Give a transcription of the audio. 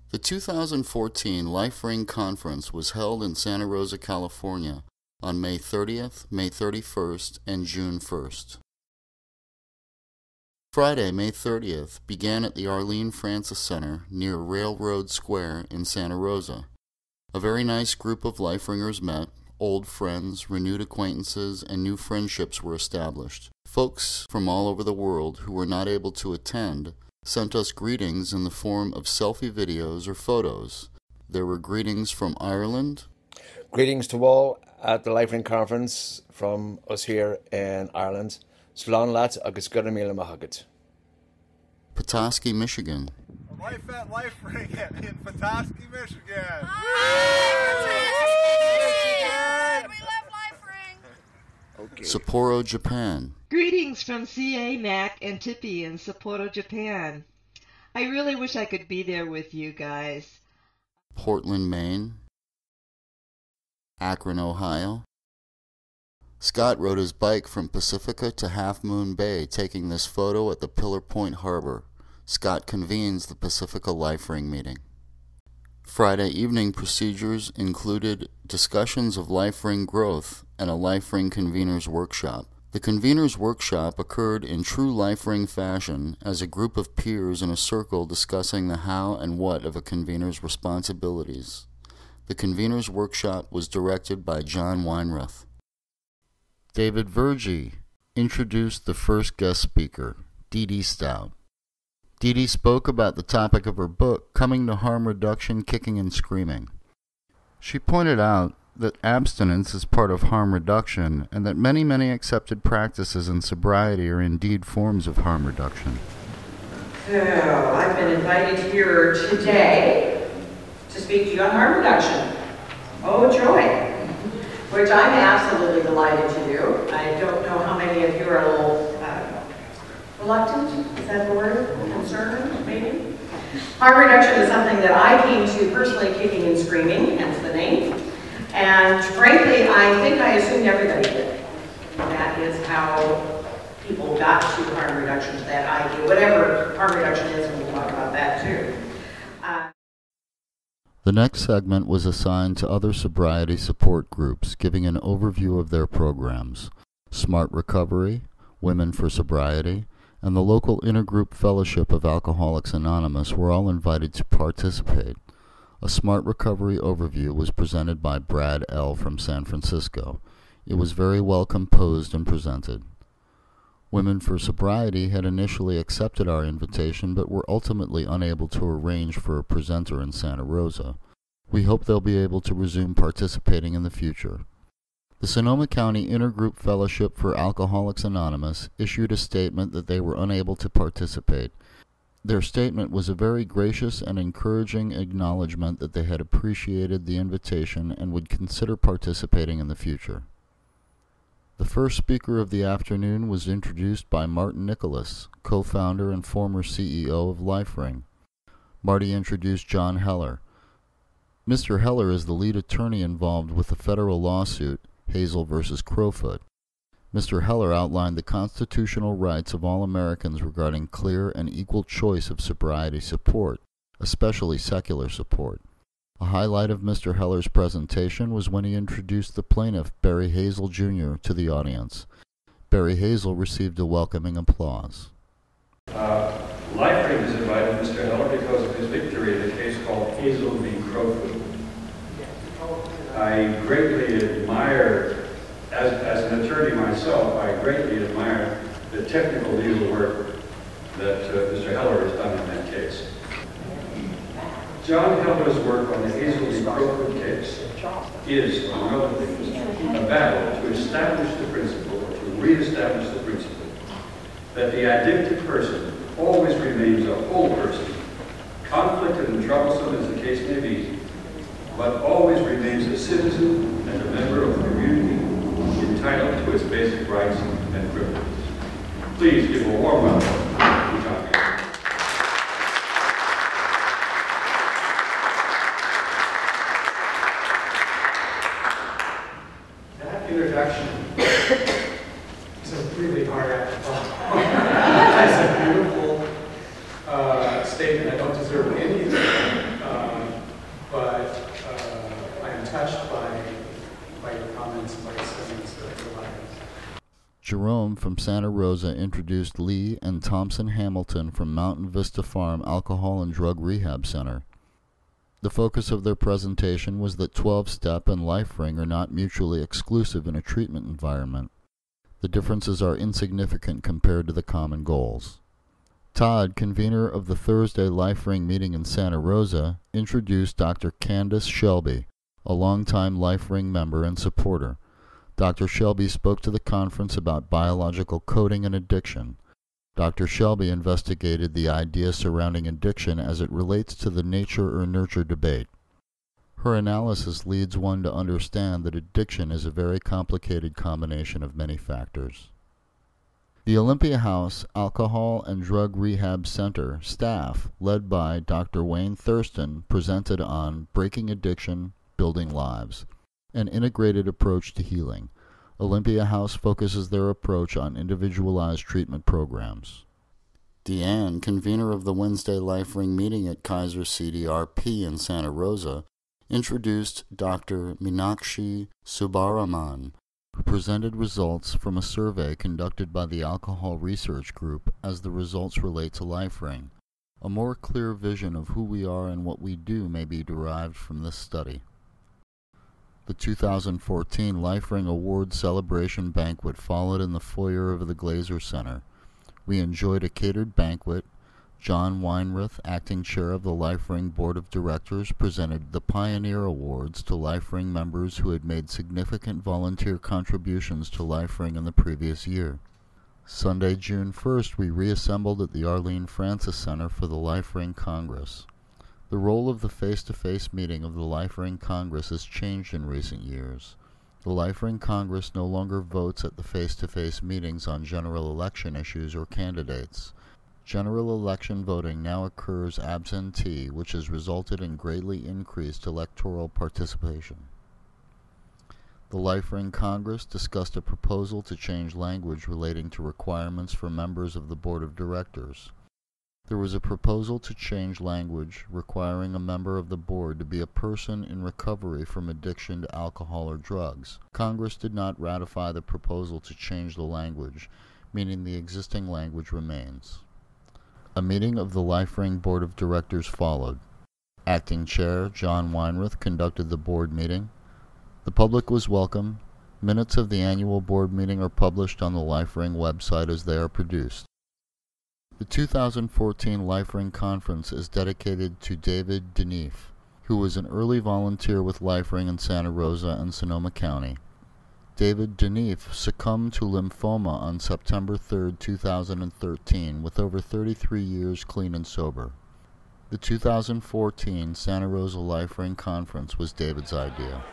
The 2014 Lifering Conference was held in Santa Rosa, California on May 30th, May 31st, and June 1st. Friday, May 30th, began at the Arlene Francis Center near Railroad Square in Santa Rosa. A very nice group of Liferingers met, old friends, renewed acquaintances, and new friendships were established. Folks from all over the world who were not able to attend sent us greetings in the form of selfie videos or photos. There were greetings from Ireland. Greetings to all at the Lifering Conference from us here in Ireland. Slán lads agus gura míle maithagad. Petoskey, Michigan. Life at Lifering in Petoskey, Michigan. Hi, we love Lifering. Okay. Sapporo, Japan. Greetings from CA, Mac, and Tippy in Sapporo, Japan. I really wish I could be there with you guys. Portland, Maine. Akron, Ohio. Scott rode his bike from Pacifica to Half Moon Bay, taking this photo at the Pillar Point Harbor. Scott convenes the Pacifica Lifering meeting. Friday evening procedures included discussions of Lifering growth and a Lifering conveners workshop. The conveners workshop occurred in true Lifering fashion as a group of peers in a circle discussing the how and what of a convener's responsibilities. The conveners workshop was directed by John Weinroth. David Verge introduced the first guest speaker, Dee Dee Stout. Dee Dee spoke about the topic of her book, Coming to Harm Reduction, Kicking and Screaming. She pointed out that abstinence is part of harm reduction and that many accepted practices in sobriety are indeed forms of harm reduction. So, I've been invited here today to speak to you on harm reduction. Oh, joy. Which I'm absolutely delighted to do. I don't know how many of you are a little reluctant, is that the word? Concerned, maybe? Harm reduction is something that I came to personally kicking and screaming, hence the name. And frankly, I think I assumed everybody did. That is how people got to harm reduction that I do. Whatever harm reduction is, and we'll talk about that too. The next segment was assigned to other sobriety support groups, giving an overview of their programs. Smart Recovery, Women for Sobriety, and the local intergroup fellowship of Alcoholics Anonymous were all invited to participate. A Smart Recovery overview was presented by Brad L. from San Francisco. It was very well composed and presented. Women for Sobriety had initially accepted our invitation but were ultimately unable to arrange for a presenter in Santa Rosa. We hope they'll be able to resume participating in the future. The Sonoma County Intergroup Fellowship for Alcoholics Anonymous issued a statement that they were unable to participate. Their statement was a very gracious and encouraging acknowledgement that they had appreciated the invitation and would consider participating in the future. The first speaker of the afternoon was introduced by Martin Nicholas, co-founder and former CEO of Lifering. Marty introduced John Heller. Mr. Heller is the lead attorney involved with the federal lawsuit, Hazel versus Crowfoot. Mr. Heller outlined the constitutional rights of all Americans regarding clear and equal choice of sobriety support, especially secular support. A highlight of Mr. Heller's presentation was when he introduced the plaintiff, Barry Hazel Jr., to the audience. Barry Hazel received a welcoming applause. Lifering has invited Mr. Heller because of his victory in a case called Hazel v. Crowfoot. I greatly admire, as an attorney myself, I greatly admire the technical legal work that Mr. Heller has done in that case. John Heller's work on the Hazel v. Crowfoot case is, among other things, a battle to establish the principle, or to reestablish the principle, that the addicted person always remains a whole person, conflicted and troublesome as the case may be, but always remains a citizen and a member of the community entitled to its basic rights and privileges. Please give a warm welcome to John. That introduction is a really hard act to follow. That's a beautiful statement. I don't deserve any Jerome from Santa Rosa introduced Lee and Thompson Hamilton from Mountain Vista Farm Alcohol and Drug Rehab Center. The focus of their presentation was that 12-step and Lifering are not mutually exclusive in a treatment environment. The differences are insignificant compared to the common goals. Todd, convener of the Thursday Lifering meeting in Santa Rosa, introduced Dr. Candace Shelby, a longtime Lifering member and supporter. Dr. Shelby spoke to the conference about biological coding and addiction. Dr. Shelby investigated the idea surrounding addiction as it relates to the nature or nurture debate. Her analysis leads one to understand that addiction is a very complicated combination of many factors. The Olympia House Alcohol and Drug Rehab Center staff, led by Dr. Wayne Thurston, presented on Breaking Addiction, Building Lives, an integrated approach to healing. Olympia House focuses their approach on individualized treatment programs. Deanne, convener of the Wednesday Lifering meeting at Kaiser CDRP in Santa Rosa, introduced Dr. Meenakshi Subbaraman, who presented results from a survey conducted by the Alcohol Research Group as the results relate to Lifering. A more clear vision of who we are and what we do may be derived from this study. The 2014 Lifering Awards celebration banquet followed in the foyer of the Glazer Center. We enjoyed a catered banquet. John Weinrith, acting chair of the Lifering Board of Directors, presented the Pioneer Awards to Lifering members who had made significant volunteer contributions to Lifering in the previous year. Sunday, June 1st, we reassembled at the Arlene Francis Center for the Lifering Congress. The role of the face-to-face meeting of the Lifering Congress has changed in recent years. The Lifering Congress no longer votes at the face-to-face meetings on general election issues or candidates. General election voting now occurs absentee, which has resulted in greatly increased electoral participation. The Lifering Congress discussed a proposal to change language relating to requirements for members of the Board of Directors. There was a proposal to change language requiring a member of the board to be a person in recovery from addiction to alcohol or drugs. Congress did not ratify the proposal to change the language, meaning the existing language remains. A meeting of the Lifering Board of Directors followed. Acting Chair John Weinrith conducted the board meeting. The public was welcome. Minutes of the annual board meeting are published on the Lifering website as they are produced. The 2014 Lifering Conference is dedicated to David Deneef, who was an early volunteer with Lifering in Santa Rosa and Sonoma County. David Deneef succumbed to lymphoma on September 3, 2013, with over 33 years clean and sober. The 2014 Santa Rosa Lifering Conference was David's idea.